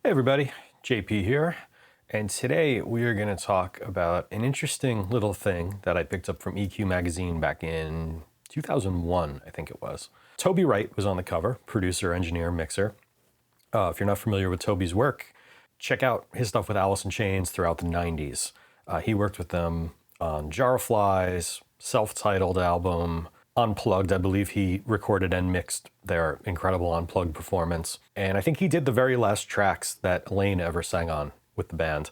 Hey everybody, JP here, and today we are going to talk about an interesting little thing that I picked up from EQ magazine back in 2001, I think it was. Toby Wright was on the cover, producer, engineer, mixer. If you're not familiar with Toby's work, check out his stuff with Alice in Chains throughout the 90s. He worked with them on Jar of Flies, self-titled album, Unplugged. I believe he recorded and mixed their incredible Unplugged performance. And I think he did the very last tracks that Elaine ever sang on with the band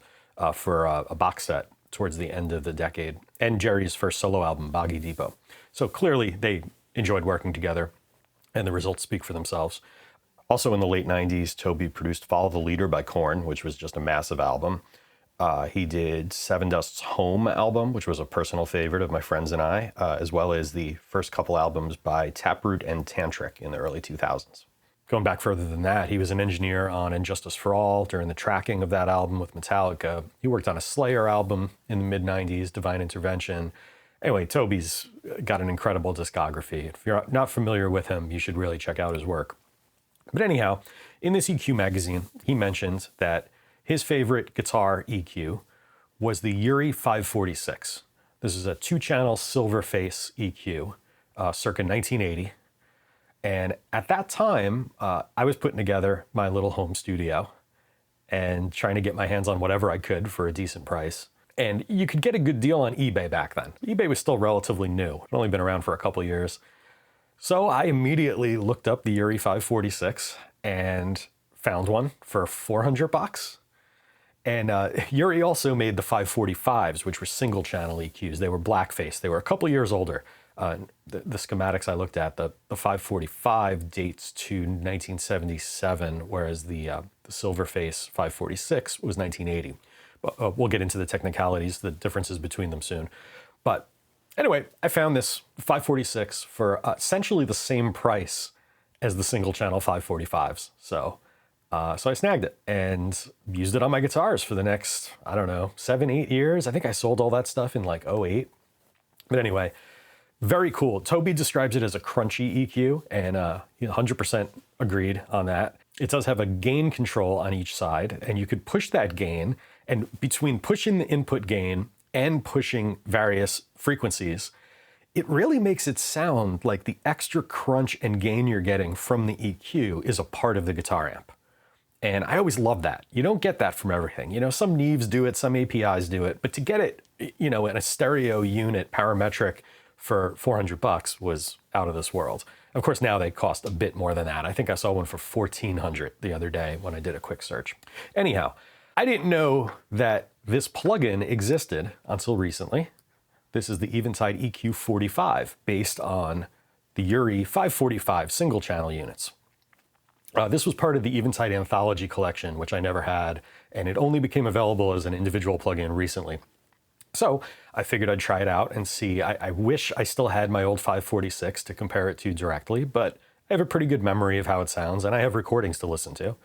for a box set towards the end of the decade. And Jerry's first solo album, Boggy Depot. So clearly they enjoyed working together and the results speak for themselves. Also in the late 90s, Toby produced Follow the Leader by Korn, which was just a massive album. He did Seven Dust's Home album, which was a personal favorite of my friends and I, as well as the first couple albums by Taproot and Tantric in the early 2000s. Going back further than that, he was an engineer on Injustice for All during the tracking of that album with Metallica. He worked on a Slayer album in the mid-90s, Divine Intervention. Anyway, Toby's got an incredible discography. If you're not familiar with him, you should really check out his work. But anyhow, in this EQ magazine, he mentioned that his favorite guitar EQ was the Urei 546. This is a 2-channel silver face EQ, circa 1980. And at that time, I was putting together my little home studio and trying to get my hands on whatever I could for a decent price. And you could get a good deal on eBay back then. eBay was still relatively new. It had only been around for a couple years. So I immediately looked up the Urei 546 and found one for $400. And Urei also made the 545s, which were single channel EQs. They were blackface. They were a couple years older. The schematics I looked at, the 545 dates to 1977, whereas the Silverface 546 was 1980. But we'll get into the technicalities, the differences between them soon. But anyway, I found this 546 for essentially the same price as the single channel 545s. So I snagged it and used it on my guitars for the next, 7-8 years. I think I sold all that stuff in like 2008. But anyway, very cool. Toby describes it as a crunchy EQ, and 100% agreed on that. It does have a gain control on each side, and you could push that gain, and between pushing the input gain and pushing various frequencies, it really makes it sound like the extra crunch and gain you're getting from the EQ is a part of the guitar amp. And I always love that. You don't get that from everything. Some Neves do it, some APIs do it, but to get it, in a stereo unit parametric for $400 was out of this world. Of course, now they cost a bit more than that. I think I saw one for $1,400 the other day when I did a quick search. Anyhow, I didn't know that this plugin existed until recently. This is the Eventide EQ45 based on the Urei 545 single channel units. This was part of the Eventide Anthology collection, which I never had, and it only became available as an individual plugin recently. So I figured I'd try it out and see. I wish I still had my old 546 to compare it to directly, but I have a pretty good memory of how it sounds, and I have recordings to listen to.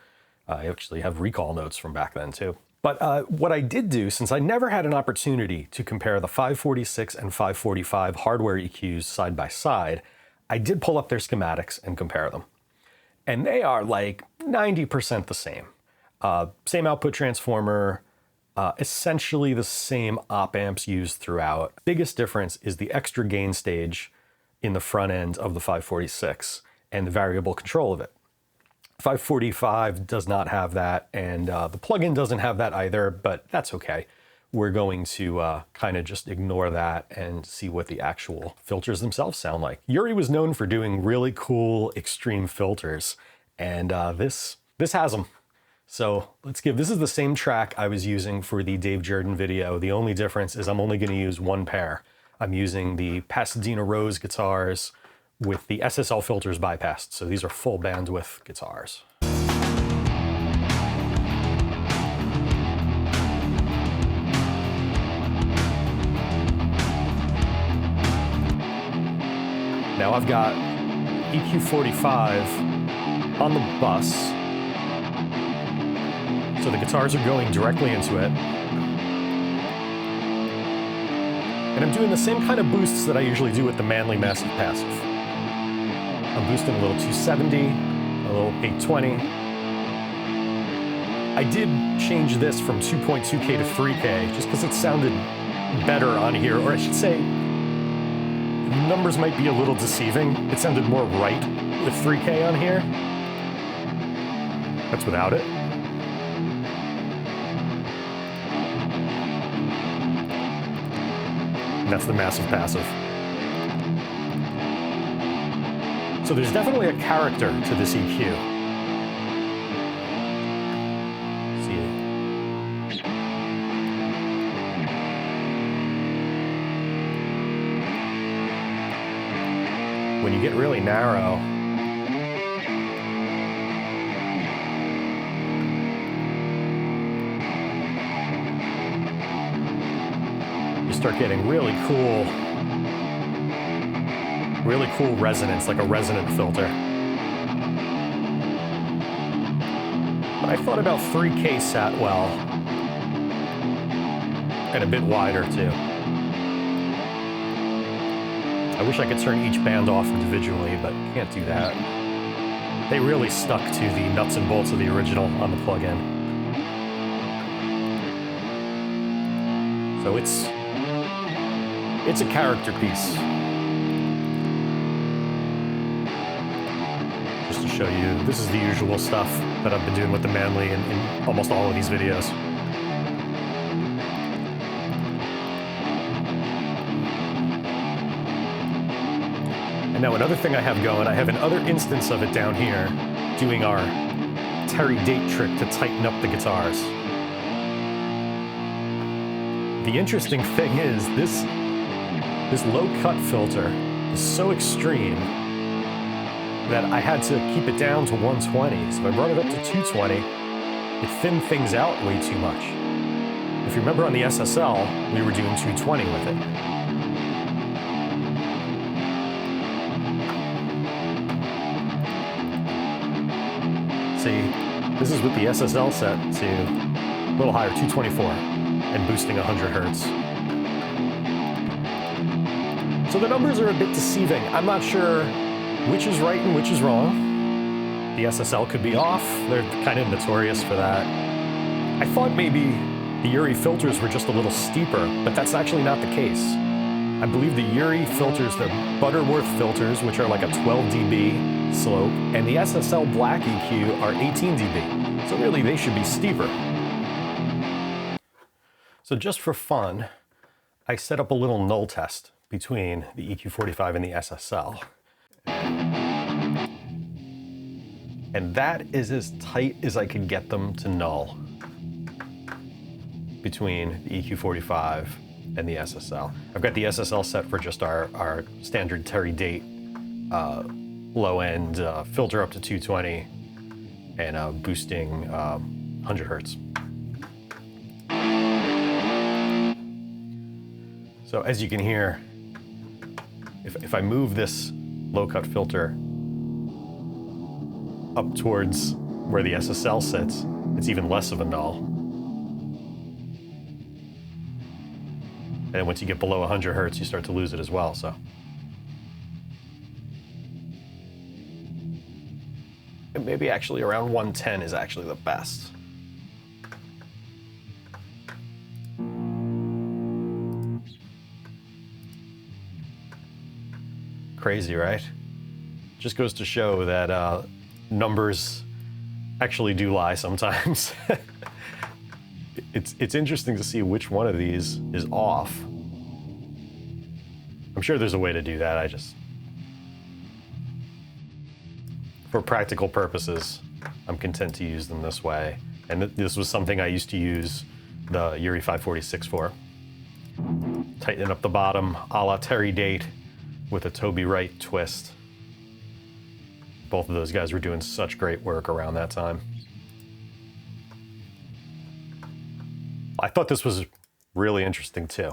I actually have recall notes from back then too. But what I did do, since I never had an opportunity to compare the 546 and 545 hardware EQs side by side, I did pull up their schematics and compare them. And they are like 90% the same. Same output transformer, essentially the same op amps used throughout. Biggest difference is the extra gain stage in the front end of the 546 and the variable control of it. 545 does not have that, and the plugin doesn't have that either, but that's okay. We're going to kind of just ignore that and see what the actual filters themselves sound like. Urei was known for doing really cool extreme filters, and this has them. So this is the same track I was using for the Dave Jordan video. The only difference is I'm only going to use one pair. I'm using the Pasadena Rose guitars with the SSL filters bypassed. So these are full bandwidth guitars. Now I've got EQ45 on the bus. So the guitars are going directly into it. And I'm doing the same kind of boosts that I usually do with the Manley Massive Passive. I'm boosting a little 270, a little 820. I did change this from 2.2K to 3K just because it sounded better on here, or I should say, the numbers might be a little deceiving. It sounded more right with 3K on here. That's without it. And that's the massive passive. So there's definitely a character to this EQ. See, when you get really narrow, you start getting really cool resonance, like a resonant filter. But I thought about 3K sat well, and a bit wider too. I wish I could turn each band off individually, but can't do that. They really stuck to the nuts and bolts of the original on the plugin. So it's a character piece. Just to show you, this is the usual stuff that I've been doing with the Manly in almost all of these videos. And now another thing I have going, I have another instance of it down here, doing our Terry Date trick to tighten up the guitars. The interesting thing is, this low cut filter is so extreme that I had to keep it down to 120. So if I brought it up to 220, it thinned things out way too much. If you remember on the SSL, we were doing 220 with it. See, this is with the SSL set to a little higher, 224, and boosting 100 hertz. So the numbers are a bit deceiving. I'm not sure which is right and which is wrong. The SSL could be off. They're kind of notorious for that. I thought maybe the Urei filters were just a little steeper, but that's actually not the case. I believe the Urei filters, the Butterworth filters, which are like a 12 dB slope, and the SSL Black EQ are 18 dB. So really, they should be steeper. So just for fun, I set up a little null test between the EQ45 and the SSL. And that is as tight as I could get them to null between the EQ45 and the SSL. I've got the SSL set for just our standard Terry Date low-end filter up to 220 and boosting 100 hertz. So as you can hear, if I move this low-cut filter up towards where the SSL sits, it's even less of a null. And then once you get below 100 hertz, you start to lose it as well, so. And maybe actually around 110 is actually the best. Crazy, right? Just goes to show that numbers actually do lie sometimes. It's interesting to see which one of these is off. I'm sure there's a way to do that. I just, for practical purposes, I'm content to use them this way. And this was something I used to use the Urei 546 for. Tighten up the bottom, a la Terry Date, with a Toby Wright twist. Both of those guys were doing such great work around that time. I thought this was really interesting too.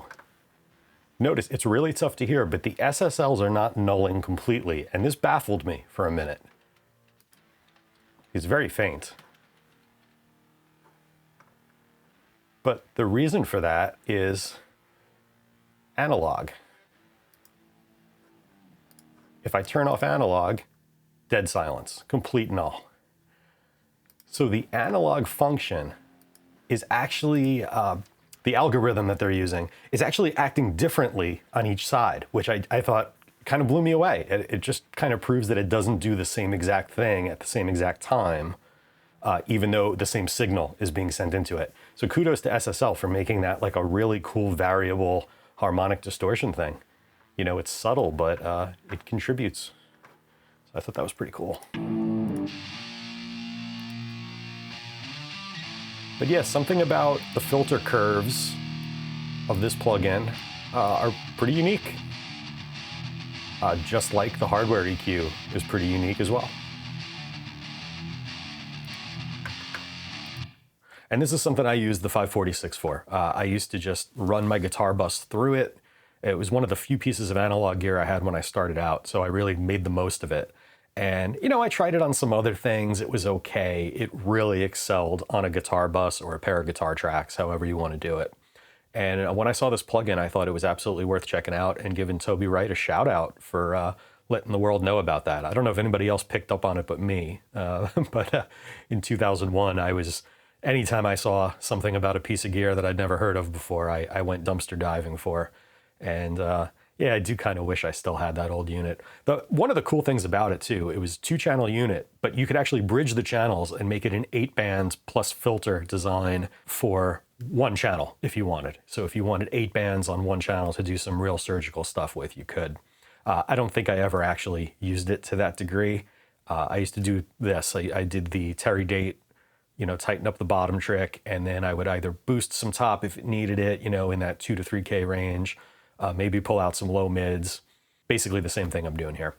Notice it's really tough to hear, but the SSLs are not nulling completely, and this baffled me for a minute. It's very faint. But the reason for that is analog. If I turn off analog, dead silence, complete null. So the analog function is actually, the algorithm that they're using is actually acting differently on each side, which I thought kind of blew me away. It just kind of proves that it doesn't do the same exact thing at the same exact time, even though the same signal is being sent into it. So kudos to SSL for making that like a really cool variable harmonic distortion thing. You know, it's subtle, but it contributes. So I thought that was pretty cool. But yeah, something about the filter curves of this plugin are pretty unique. Just like the hardware EQ is pretty unique as well. And this is something I used the 546 for. I used to just run my guitar bus through it. It was one of the few pieces of analog gear I had when I started out, so I really made the most of it. And, you know, I tried it on some other things. It was okay. It really excelled on a guitar bus or a pair of guitar tracks, however you want to do it. And when I saw this plugin, I thought it was absolutely worth checking out and giving Toby Wright a shout out for letting the world know about that. I don't know if anybody else picked up on it but me, but in 2001, anytime I saw something about a piece of gear that I'd never heard of before, I went dumpster diving for. And yeah, I do kind of wish I still had that old unit. One of the cool things about it too, it was 2-channel unit, but you could actually bridge the channels and make it an 8-band plus filter design for one channel if you wanted. So if you wanted 8 bands on one channel to do some real surgical stuff with, you could. I don't think I ever actually used it to that degree. I used to do this. I did the Terry Date, you know, tighten up the bottom trick, and then I would either boost some top if it needed it, you know, in that 2 to 3K range, maybe pull out some low mids, basically the same thing I'm doing here.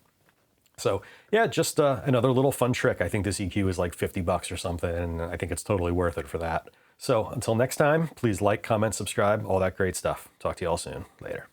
So yeah, just another little fun trick. I think this EQ is like $50 or something, and I think it's totally worth it for that. So until next time, please like, comment, subscribe, all that great stuff. Talk to you all soon. Later.